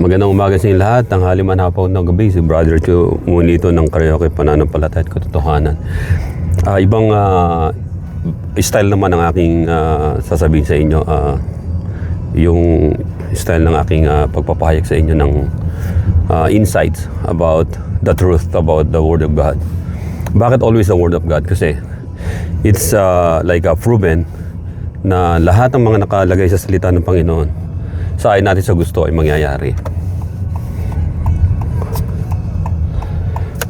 Magandang umaga sa inyo lahat. Tanghali man hapon ng gabi, si Brother Chu muli ito ng karaoke pananampalataya at katotohanan. Ibang style naman ang aking sasabihin sa inyo. Yung style ng aking pagpapahayag sa inyo ng insights about the truth about the Word of God. Bakit always the Word of God? Kasi it's like proven na lahat ng mga nakalagay sa salita ng Panginoon sa ayon natin sa gusto ay mangyayari.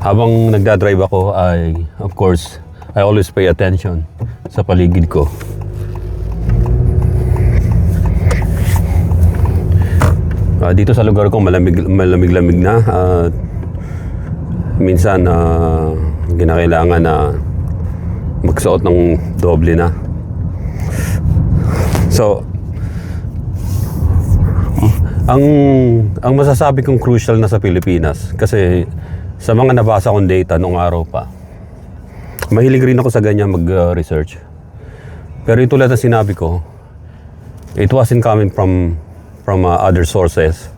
Habang nagdadrive ako ay, of course, I always pay attention sa paligid ko. Dito sa lugar ko malamig-lamig na at minsan kinakailangan na magsuot ng doble na. So, ang masasabi kong crucial na sa Pilipinas, kasi sa mga nabasa kong data noong araw pa, mahilig rin ako sa ganyan mag-research. Pero ito lang na sinabi ko, it wasn't coming from other sources,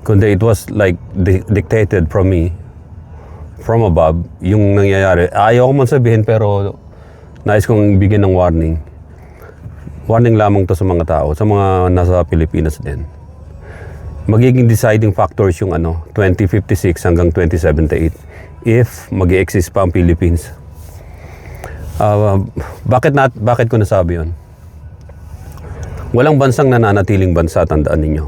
kundi it was like dictated from me, from above, yung nangyayari. Ayaw ko man sabihin, pero nais kong bigyan ng warning. Warning lamang to sa mga tao, sa mga nasa Pilipinas din. Magiging deciding factors yung 2056 hanggang 2078 if mag-i-exist pa ang Philippines. Bakit ko nasabi yun? Walang bansang nananatiling bansa, tandaan ninyo.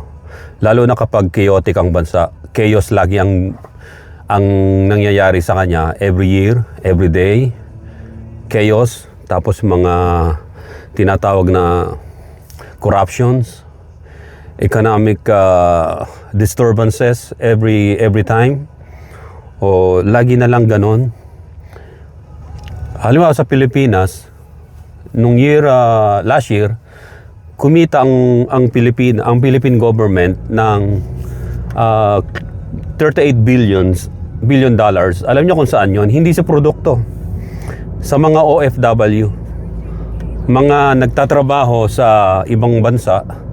Lalo na kapag chaotic ang bansa, chaos lagi ang nangyayari sa kanya every year, every day. Chaos, tapos mga tinatawag na corruptions, economic disturbances every time, o lagi na lang ganon. Halimbawa sa Pilipinas, nung last year, kumita ang Philippine government ng $38 billion. Alam niyo kung saan yon? Hindi sa produkto, sa mga OFW, mga nagtatrabaho sa ibang bansa.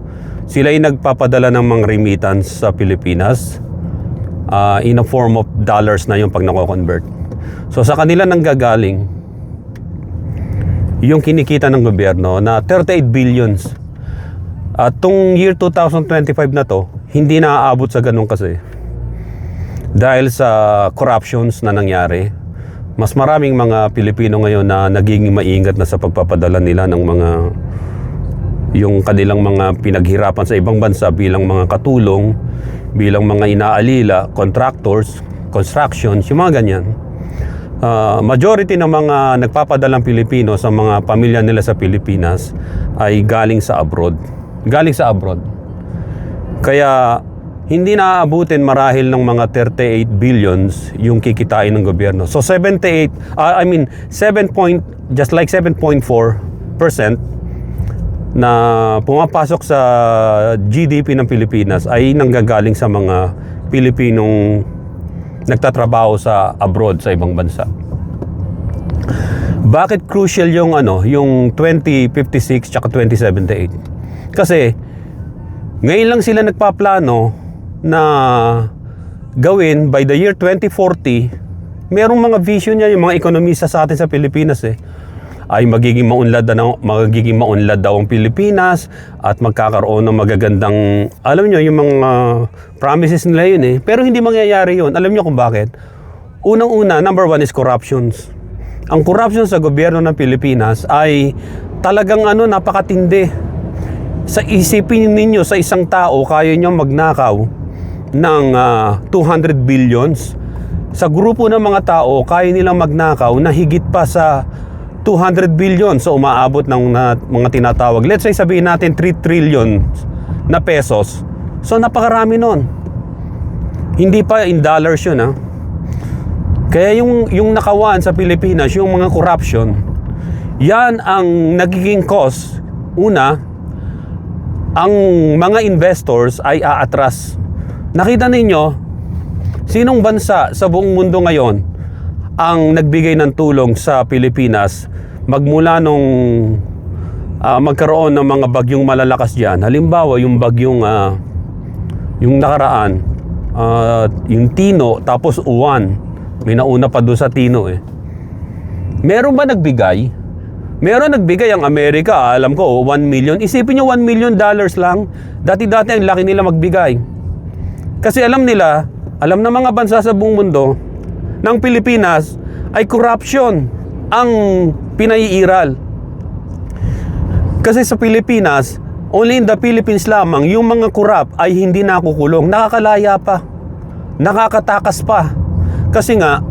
Sila ay nagpapadala ng mga remittance sa Pilipinas in a form of dollars na yung pag nako-convert. So sa kanila nanggagaling yung kinikita ng gobyerno na 38 billions. At tong year 2025 na to, hindi na aabot sa ganun kasi. Dahil sa corruptions na nangyari, mas maraming mga Pilipino ngayon na nagiging maingat na sa pagpapadala nila ng mga yung kanilang mga pinaghirapan sa ibang bansa bilang mga katulong, bilang mga inaalila, contractors, constructions, yung mga ganyan. Majority ng mga nagpapadalang Pilipino sa mga pamilya nila sa Pilipinas ay galing sa abroad. Galing sa abroad. Kaya hindi naaabutin marahil ng mga 38 billions yung kikitain ng gobyerno. So 7.4% na pumapasok sa GDP ng Pilipinas ay nanggagaling sa mga Pilipinong nagtatrabaho sa abroad, sa ibang bansa. Bakit crucial yung yung 2056 tsaka 2078? Kasi ngayon lang sila nagpaplano na gawin by the year 2040. Merong mga vision niya yung mga ekonomista sa atin sa Pilipinas ay magiging maunlad daw ang Pilipinas at magkakaroon ng magagandang, alam nyo, yung mga promises nila yun pero hindi mangyayari yun. Alam nyo kung bakit? Unang-una, number one is corruptions. Ang corruption sa gobyerno ng Pilipinas ay talagang napakatindi. Sa isipin ninyo, sa isang tao, kaya nyo magnakaw ng 200 billions. Sa grupo ng mga tao, kaya nilang magnakaw na higit pa sa 200 billion. So umaabot ng mga tinatawag, let's say sabihin natin 3 trillion na pesos. So napakarami nun. Hindi pa in dollars yun Kaya yung nakawaan sa Pilipinas, yung mga corruption, yan ang nagiging cause. Una, ang mga investors ay aatras. Nakita ninyo, sinong bansa sa buong mundo ngayon ang nagbigay ng tulong sa Pilipinas magmula nung magkaroon ng mga bagyong malalakas dyan? Halimbawa, yung bagyong yung nakaraan, yung Tino, tapos Uwan. May nauna pa doon sa Tino eh. Meron ba nagbigay? Meron nagbigay ang Amerika, alam ko, 1 million. Isipin nyo, $1 million lang. Dati-dati ang laki nila magbigay. Kasi alam nila, alam na mga bansa sa buong mundo, ng Pilipinas ay corruption ang pinaiiral. Kasi sa Pilipinas, only in the Philippines lamang, yung mga corrupt ay hindi nakukulong. Nakakalaya pa. Nakakatakas pa. Kasi nga,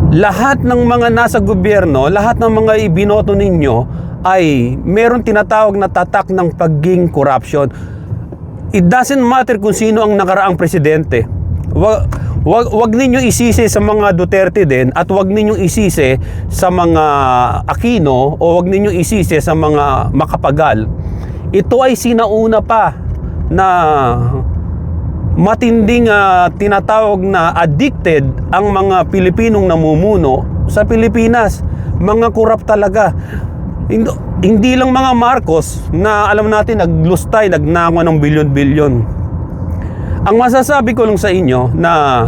lahat ng mga nasa gobyerno, lahat ng mga ibinoto ninyo ay meron tinatawag na tatak ng pagiging corruption. It doesn't matter kung sino ang nakaraang presidente. Wag ninyo isisi sa mga Duterte din at wag ninyo isisi sa mga Aquino o wag ninyo isisi sa mga Macapagal. Ito ay sinauna pa na matinding tinatawag na addicted ang mga Pilipinong namumuno sa Pilipinas. Mga korap talaga. Hindi lang mga Marcos na alam natin naglustay, nagnango ng bilyon-bilyon. Ang masasabi ko lang sa inyo na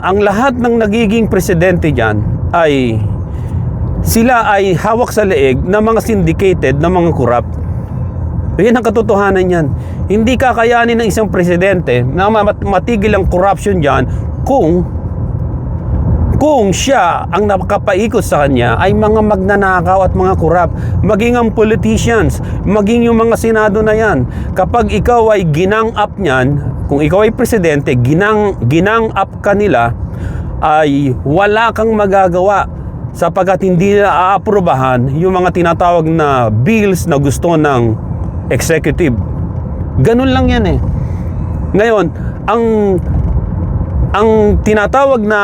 ang lahat ng nagiging presidente dyan ay sila ay hawak sa leeg ng mga syndicated na mga korap. Yan ang katotohanan yan. Hindi kakayanin ng isang presidente na matigil ang corruption dyan kung siya ang nakapaikot sa kanya ay mga magnanakaw at mga korap. Maging ang politicians, maging yung mga senado na yan. Kapag ikaw ay ginang up niyan, kung ikaw ay presidente, ginang up ka nila, ay wala kang magagawa sapagkat hindi na aaprubahan yung mga tinatawag na bills na gusto ng executive. Ganun lang yan eh. Ngayon, ang tinatawag na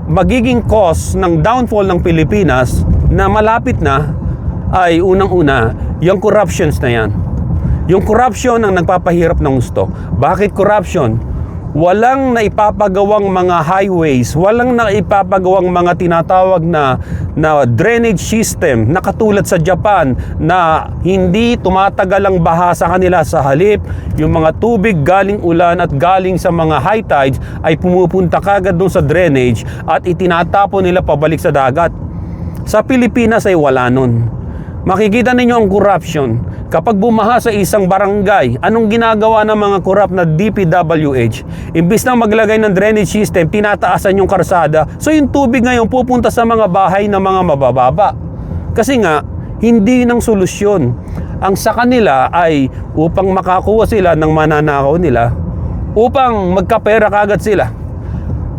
magiging cause ng downfall ng Pilipinas na malapit na ay unang-una, yung corruptions na yan. Yung corruption ang nagpapahirap ng gusto. Bakit corruption? Walang naipapagawang mga highways, walang naipapagawang mga tinatawag na drainage system na katulad sa Japan na hindi tumatagal ang baha sa kanila. Sa halip, yung mga tubig galing ulan at galing sa mga high tides ay pumupunta kagad doon sa drainage at itinatapon nila pabalik sa dagat. Sa Pilipinas ay wala nun. Makikita ninyo ang corruption. Kapag bumaha sa isang barangay, anong ginagawa ng mga korap na DPWH? Imbis na maglagay ng drainage system, tinataasan yung karsada. So yung tubig ngayon pupunta sa mga bahay ng mga mabababa. Kasi nga, hindi ng solusyon. Ang sa kanila ay upang makakuha sila ng mananakaw nila, upang magkapera kagad sila.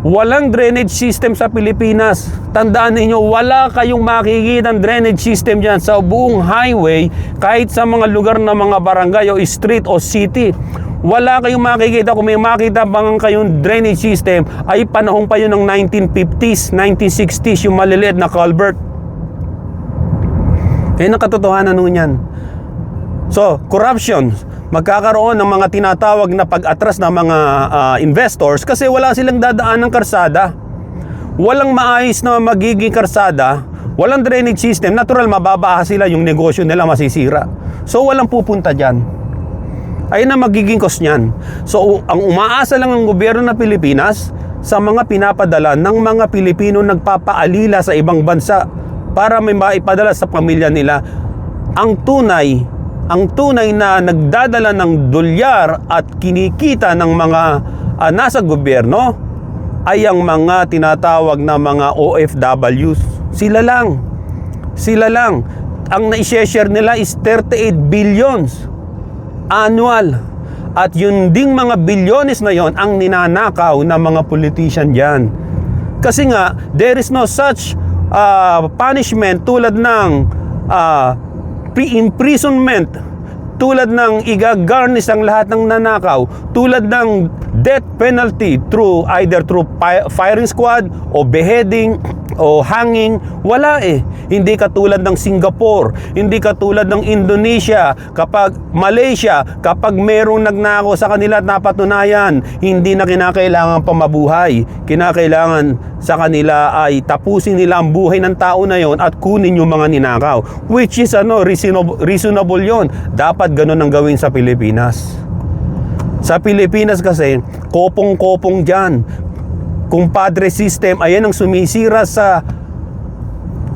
Walang drainage system sa Pilipinas. Tandaan niyo, wala kayong makikita ng drainage system dyan sa buong highway, kahit sa mga lugar na mga barangay o street o city. Wala kayong makikita. Kung may makita bang kayong drainage system, ay panahon pa yun ng 1950s, 1960s, yung maliliit na culvert. Kaya ang katotohanan nun yan. So, corruption. Magkakaroon ng mga tinatawag na pag-atras ng mga investors kasi wala silang dadaan ng karsada. Walang maayos na magiging karsada, walang drainage system, natural mababaha sila, yung negosyo nila masisira. So walang pupunta dyan. Ayun ang magiging cost niyan. So ang umaasa lang ng gobyerno ng Pilipinas sa mga pinapadala ng mga Pilipino nagpapaalila sa ibang bansa para may maipadala sa pamilya nila. Ang tunay na nagdadala ng dolyar at kinikita ng mga nasa gobyerno ay ang mga tinatawag na mga OFWs. Sila lang. Ang na-share nila is 38 billions annual. At yun ding mga bilyones na yon ang ninanakaw ng mga politician dyan. Kasi nga, there is no such punishment tulad ng pre-imprisonment, tulad ng igagarnish ang lahat ng nanakaw, tulad ng death penalty either through firing squad o beheading o hanging. Wala eh. Hindi katulad ng Singapore, hindi katulad ng Indonesia, Malaysia, kapag merong nagnakaw sa kanila at napatunayan, hindi na kinakailangan pa mabuhay. Kinakailangan sa kanila ay tapusin nila ang buhay ng tao na yon at kunin yung mga ninakaw. Which is reasonable yon. Dapat ganun ang gawin sa Pilipinas. Sa Pilipinas kasi, kopong-kopong dyan. Kumpadre system, ayan ang sumisira sa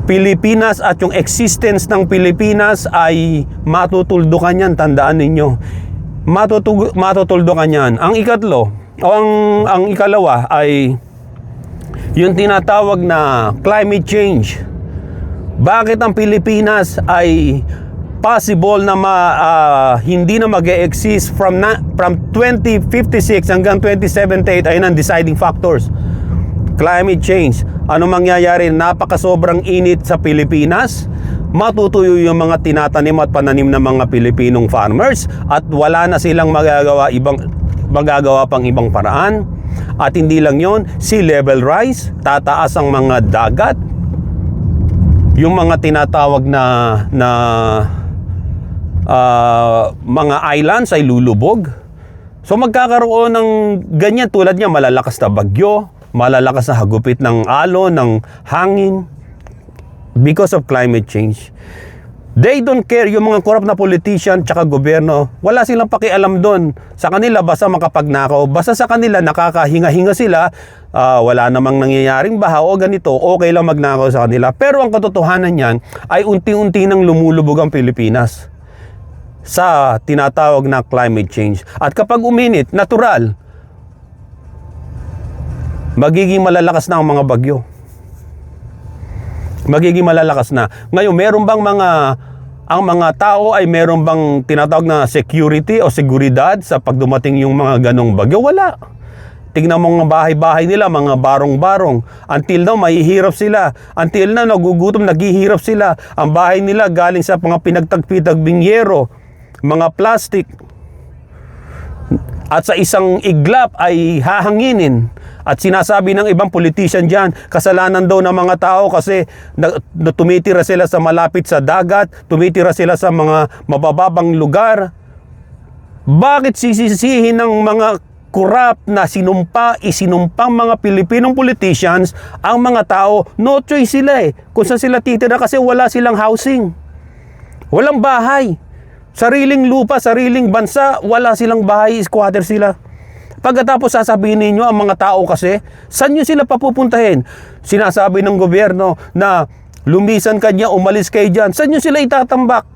Pilipinas, at yung existence ng Pilipinas ay matutuldukan yan, tandaan ninyo. Matutuldukan yan. Ang ikatlo, o ang ikalawa ay yung tinatawag na climate change. Bakit ang Pilipinas ay possible na hindi na mag-e-exist from 2056 hanggang 2078? Ayun ang deciding factors. Climate change. Ano mangyayari? Napakasobrang init sa Pilipinas. Matutuyo yung mga tinatanim at pananim ng mga Pilipinong farmers, at wala na silang magagawa pang ibang paraan. At hindi lang yon, sea level rise, tataas ang mga dagat. Yung mga tinatawag na mga islands ay lulubog. So magkakaroon ng ganyan, tulad niya malalakas na bagyo, malalakas na hagupit ng alon, ng hangin, because of climate change. They don't care, yung mga corrupt na politician tsaka gobyerno, wala silang pakialam doon. Sa kanila basta makapagnakaw, basta sa kanila nakakahinga-hinga sila, wala namang nangyayaring baha o ganito, okay lang magnakaw sa kanila. Pero ang katotohanan niyan ay unti-unti nang lumulubog ang Pilipinas sa tinatawag na climate change. At kapag uminit, natural, magiging malalakas na ang mga bagyo. Magiging malalakas na. Ngayon, meron bang ang mga tao ay meron bang tinatawag na security o seguridad sa pagdumating yung mga ganong bagyo? Wala. Tingnan mo mga bahay-bahay nila, mga barong-barong. Until now, mahihirap sila. Until now, nagugutom, naghihirap sila. Ang bahay nila galing sa mga pinagtagpi-tagbing yero, mga plastic. At sa isang iglap ay hahanginin. At sinasabi ng ibang politician dyan, kasalanan daw ng mga tao kasi tumitira sila sa malapit sa dagat, tumitira sila sa mga mabababang lugar. Bakit sisisihin ng mga corrupt na isinumpang mga Pilipinong politicians ang mga tao? No choice sila kung saan sila titira kasi wala silang housing. Walang bahay. Sariling lupa, sariling bansa, wala silang bahay, squatter sila. Pagkatapos sasabihin ninyo ang mga tao kasi, saan nyo sila papupuntahin? Sinasabi ng gobyerno na lumisan ka niya, umalis kayo dyan. Saan nyo sila itatambak?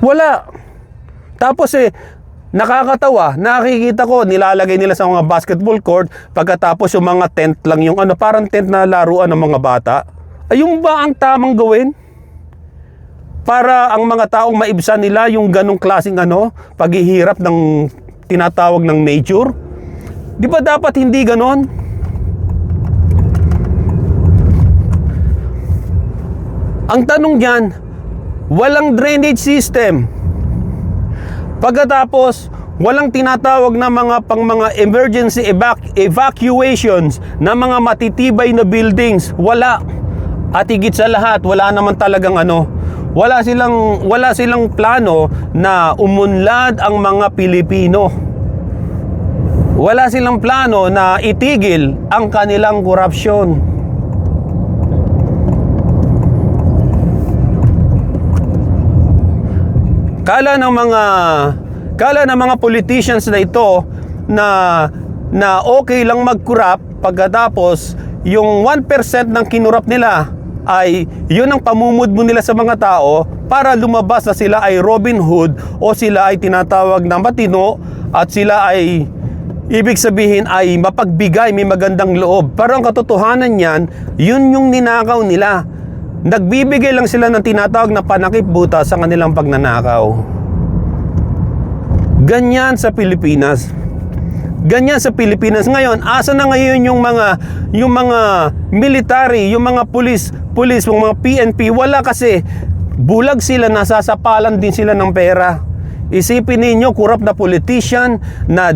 Wala. Tapos nakakatawa, nakikita ko, nilalagay nila sa mga basketball court, pagkatapos yung mga tent lang, yung parang tent na laruan ng mga bata. Ayun ba ang tamang gawin? Para ang mga taong maibsan nila yung ganong klaseng paghihirap ng tinatawag ng nature? Di ba dapat hindi ganon? Ang tanong diyan, walang drainage system. Pagkatapos, walang tinatawag na mga emergency evacuations na mga matitibay na buildings. Wala. At higit sa lahat, wala naman talagang wala silang plano na umunlad ang mga Pilipino. Wala silang plano na itigil ang kanilang korupsyon. Kala ng mga politicians na ito na okay lang mag-corrupt, pagkatapos yung 1% ng kinurap nila ay yun ang pamumudmo nila sa mga tao para lumabas na sila ay Robin Hood o sila ay tinatawag na matino at sila ay ibig sabihin ay mapagbigay, may magandang loob. Pero ang katotohanan niyan, yun yung ninakaw nila. Nagbibigay lang sila ng tinatawag na panakip-buta sa kanilang pagnanakaw. Ganyan sa Pilipinas. Ganyan sa Pilipinas. Ngayon, asa na ngayon yung mga military, yung mga police, yung mga PNP? Wala kasi. Bulag sila, nasasapalan din sila ng pera. Isipin ninyo, corrupt na politician na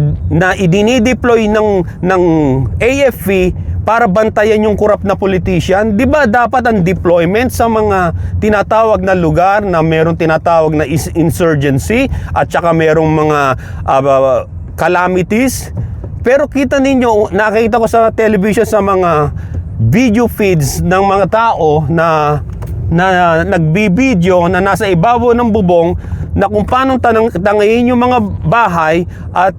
idinideploy ng AFP para bantayan yung corrupt na politician. Di ba dapat ang deployment sa mga tinatawag na lugar na merong tinatawag na insurgency at saka merong mga calamities? Pero kita ninyo, nakita ko sa television sa mga video feeds ng mga tao na nagbibideo na nasa ibabaw ng bubong, na kung paano tangayin yung mga bahay at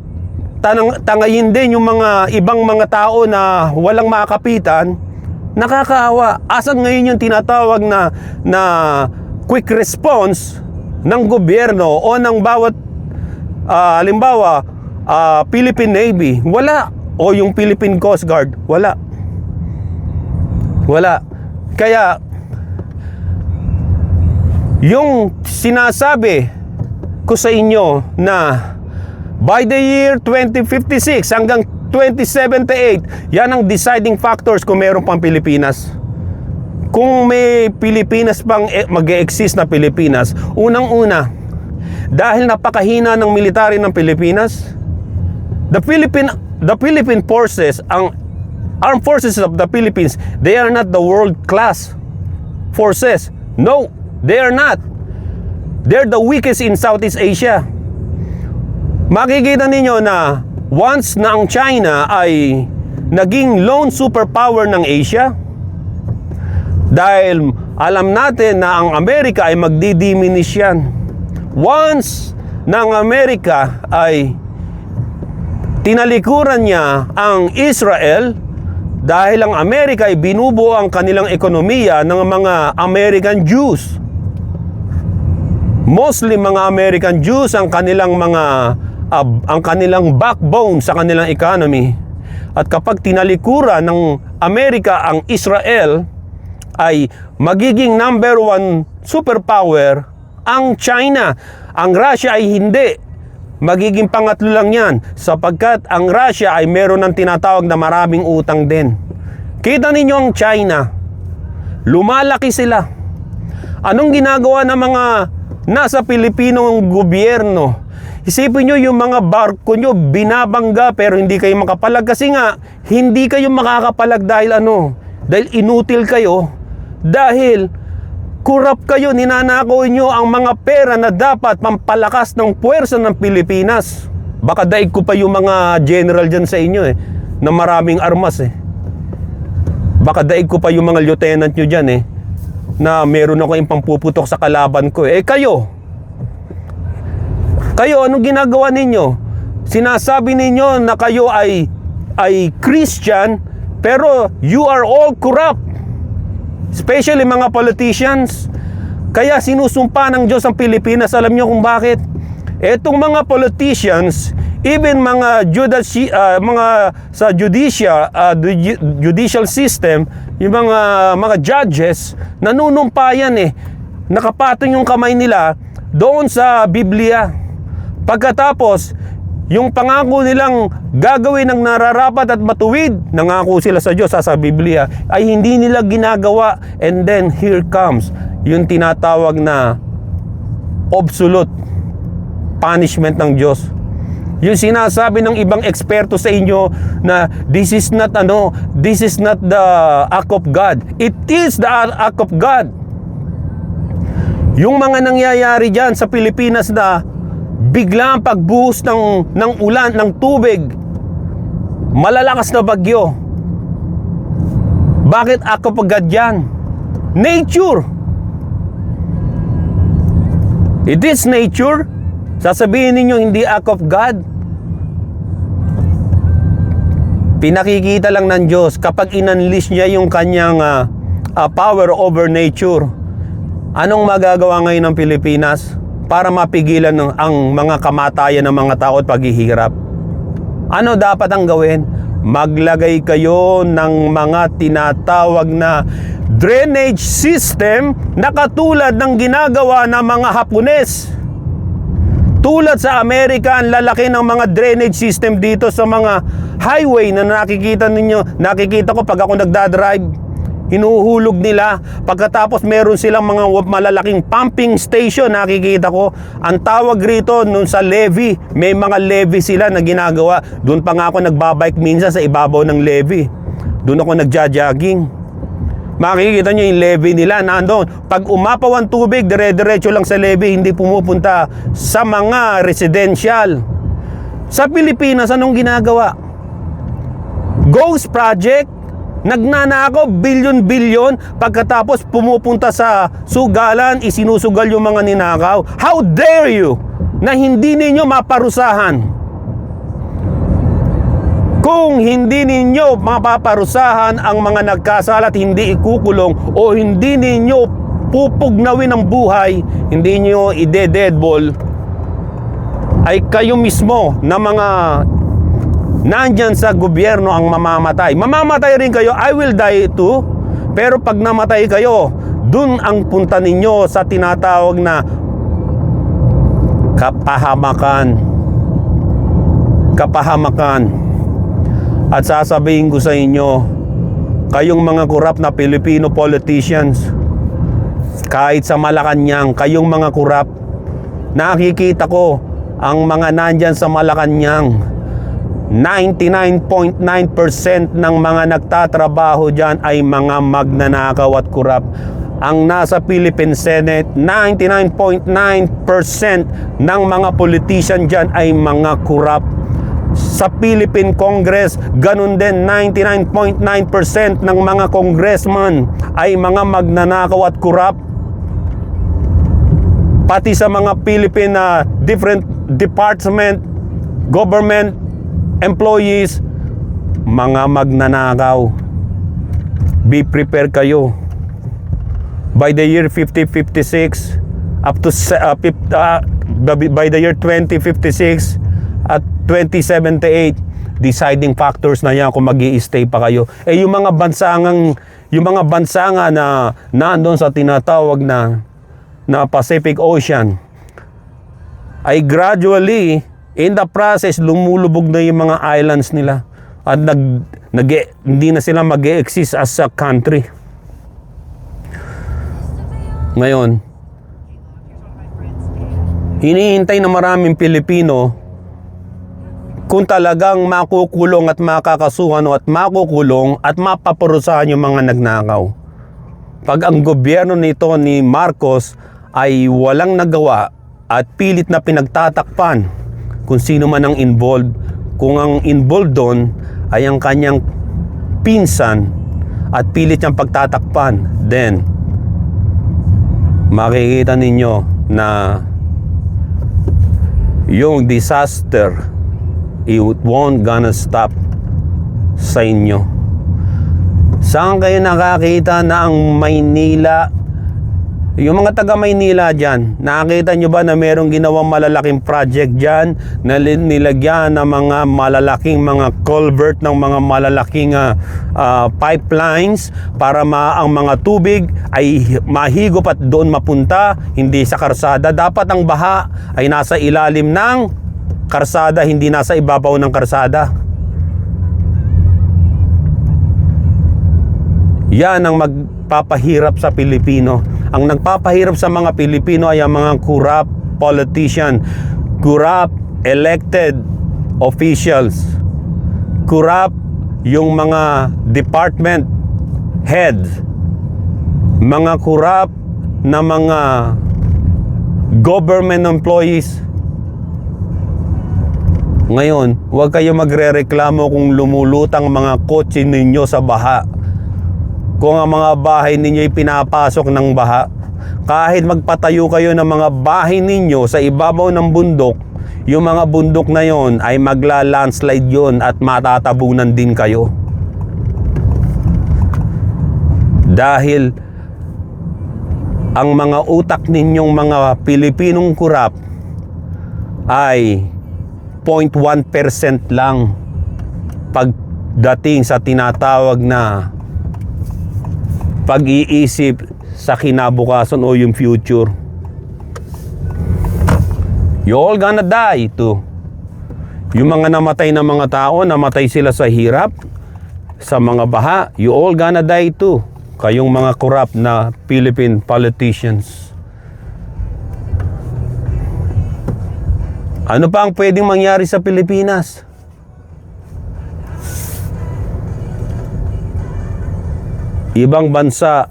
tangayin din yung mga ibang mga tao na walang makakapitan, nakakaawa. Asan ngayon yung tinatawag na quick response ng gobyerno o ng bawat halimbawa Philippine Navy? Wala. O yung Philippine Coast Guard? Wala. Kaya yung sinasabi ko sa inyo na by the year 2056 hanggang 2078, yan ang deciding factors kung meron pang Pilipinas. Kung may Pilipinas pang mag-e-exist na Pilipinas, unang-una, dahil napakahina ng military ng Pilipinas, the Philippine forces, ang armed forces of the Philippines, they are not the world-class forces. No, they are not. They're the weakest in Southeast Asia. Makikita ninyo na once na ang China ay naging lone superpower ng Asia, dahil alam natin na ang Amerika ay magdi-diminish yan. Once na ang Amerika ay tinalikuran niya ang Israel, dahil ang Amerika ay binubuo ang kanilang ekonomiya ng mga American Jews. Mostly mga American Jews ang kanilang ang kanilang backbone sa kanilang economy. At kapag tinalikuran ng Amerika ang Israel, ay magiging number one superpower ang China. Ang Russia ay hindi. Magiging pangatlo lang yan, sapagkat ang Russia ay meron ng tinatawag na maraming utang din. Kita ninyo ang China, lumalaki sila. Anong ginagawa ng mga nasa Pilipinong gobyerno? Isipin nyo yung mga barko nyo binabangga pero hindi kayo makapalag, kasi nga hindi kayo makakapalag dahil dahil inutil kayo, dahil corrupt kayo, ninanakaw nyo ang mga pera na dapat pampalakas ng puwersa ng Pilipinas. Baka daig ko pa yung mga general dyan sa inyo na maraming armas Baka daig ko pa yung mga lieutenant nyo dyan na meron ako yung pampuputok sa kalaban ko Kayo, anong ginagawa ninyo? Sinasabi ninyo na kayo ay Christian, pero you are all corrupt. Especially mga politicians. Kaya sinusumpa ng Diyos ang Pilipinas. Alam niyo kung bakit? Etong mga politicians, even mga sa judicial system, yung mga judges, nanunumpayan nakapatong yung kamay nila doon sa Biblia. Pagkatapos, yung pangako nilang gagawin ng nararapat at matuwid, nangako sila sa Diyos sa Biblia, ay hindi nila ginagawa. And then here comes yung tinatawag na absolute punishment ng Diyos. Yung sinasabi ng ibang eksperto sa inyo na this is not the act of God. It is the act of God. Yung mga nangyayari dyan sa Pilipinas na biglang pagbuhos ng ulan, ng tubig, malalakas na bagyo. Bakit act of God yan? Nature. It is nature. Sasabihin ninyo hindi act of God. Pinakikita lang ng Diyos kapag in-unleash niya yung kanyang power over nature. Anong magagawa ngayon ng Pilipinas para mapigilan ang mga kamatayan ng mga tao at paghihirap? Ano dapat ang gawin? Maglagay kayo ng mga tinatawag na drainage system na katulad ng ginagawa ng mga Hapones. Tulad sa Amerika, ang lalaki ng mga drainage system dito sa mga highway na nakikita ko pag ako nagdadrive. Hinuhulog nila. Pagkatapos meron silang mga malalaking pumping station, nakikita ko. Ang tawag rito nun sa levee, may mga levee sila na ginagawa. Doon pa nga ako nagbabike minsan sa ibabaw ng levee. Doon ako nagja-jogging. Makikita nyo yung levee nila nandoon. Pag umapaw ang tubig, dire-diretso lang sa levee, hindi pumupunta sa mga residential. Sa Pilipinas, anong ginagawa? Ghost project. Nagnanakaw, bilyon-bilyon, pagkatapos pumupunta sa sugalan, isinusugal yung mga ninakaw. How dare you na hindi ninyo maparusahan? Kung hindi ninyo mapaparusahan ang mga nagkasala at hindi ikukulong o hindi ninyo pupugnawin ang buhay, hindi nyo ide-deadball, ay kayo mismo na mga nandyan sa gobyerno ang mamamatay. Mamamatay rin kayo, I will die too. Pero pag namatay kayo, dun ang punta ninyo sa tinatawag na kapahamakan. Kapahamakan. At sasabihin ko sa inyo, kayong mga korap na Filipino politicians, kahit sa Malacanang, kayong mga korap, nakikita ko ang mga nandyan sa Malacanang, 99.9% ng mga nagtatrabaho dyan ay mga magnanakaw at kurap. Ang nasa Philippine Senate, 99.9% ng mga politician dyan ay mga kurap. Sa Philippine Congress, ganun din, 99.9% ng mga congressman ay mga magnanakaw at kurap. Pati sa mga Philippine different department, government employees, mga magnanakaw. Be prepared kayo. By the year 5056 up to by the year 2056 at 2078, deciding factors na yan kung magi-stay pa kayo. Yung mga bansa nga na nandoon sa tinatawag na Pacific Ocean ay gradually in the process lumulubog na yung mga islands nila at hindi na sila mag-e-exist as a country. Ngayon, hinihintay na maraming Pilipino kung talagang makukulong at makakasuhan at makukulong at mapaparusahan yung mga nagnakaw. Pag ang gobyerno nito ni Marcos ay walang nagawa at pilit na pinagtatakpan kung sino man ang involved, kung ang involved doon ay ang kanyang pinsan at pilit niyang pagtatakpan, then makikita ninyo na yung disaster, it won't gonna stop sa inyo. Saan kayo nakakita na ang Maynila, yung mga taga Maynila dyan, nakakita nyo ba na merong ginawang malalaking project dyan na nilagyan ng mga malalaking mga culvert, ng mga malalaking pipelines para ang mga tubig ay mahigop at doon mapunta, hindi sa karsada. Dapat ang baha ay nasa ilalim ng karsada, hindi nasa ibabaw ng karsada. Yan ang magpapahirap sa Pilipino. Ang nagpapahirap sa mga Pilipino ay ang mga corrupt politician, corrupt elected officials, corrupt yung mga department head, mga corrupt na mga government employees. Ngayon, huwag kayo magrereklamo kung lumulutang mga kotse ninyo sa baha. Kung ang mga bahay ninyo ay pinapasok ng baha, kahit magpatayo kayo ng mga bahay ninyo sa ibabaw ng bundok, yung mga bundok na yon ay magla-landslide yon at matatabunan din kayo. Dahil ang mga utak ninyong mga Pilipinong kurap ay 0.1% lang pagdating sa tinatawag na pag-iisip sa kinabukasan o yung future. You all gonna die too. Yung mga namatay na mga tao, namatay sila sa hirap, sa mga baha, you all gonna die too. Kayong mga corrupt na Philippine politicians. Ano pa ang pwedeng mangyari sa Pilipinas? Ibang bansa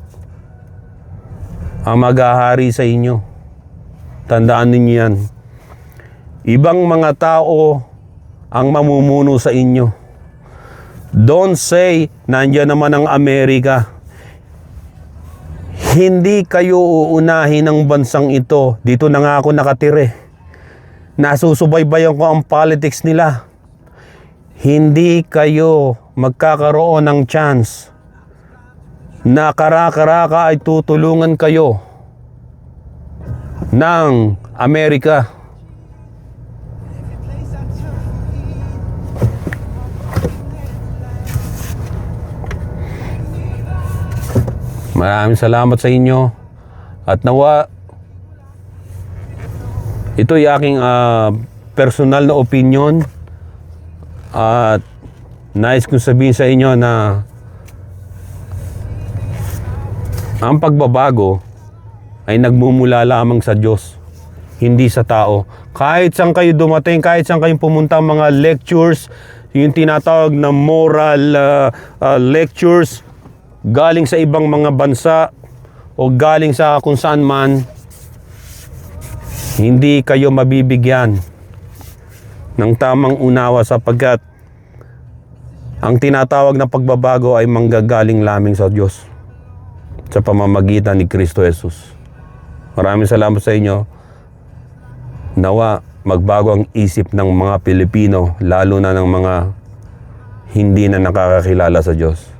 ang maghahari sa inyo. Tandaan ninyo yan. Ibang mga tao ang mamumuno sa inyo. Don't say, nandiyan naman ang Amerika. Hindi kayo uunahin ng bansang ito. Dito na nga ako nakatire. Nasusubaybayan ko ang politics nila. Hindi kayo magkakaroon ng chance na kara-karaka ay tutulungan kayo ng Amerika. Maraming salamat sa inyo at nawa ito'y aking personal na opinion at nais kong sabihin sa inyo na ang pagbabago ay nagmumula lamang sa Diyos, hindi sa tao. Kahit saan kayo dumating, kahit saan kayo pumunta, mga lectures, yung tinatawag na moral lectures, galing sa ibang mga bansa o galing sa kung saan man, hindi kayo mabibigyan ng tamang unawa sapagkat ang tinatawag na pagbabago ay manggagaling lamang sa Diyos sa pamamagitan ni Kristo Jesus. Maraming salamat sa inyo. Nawa magbago ang isip ng mga Pilipino, lalo na ng mga hindi na nakakakilala sa Diyos.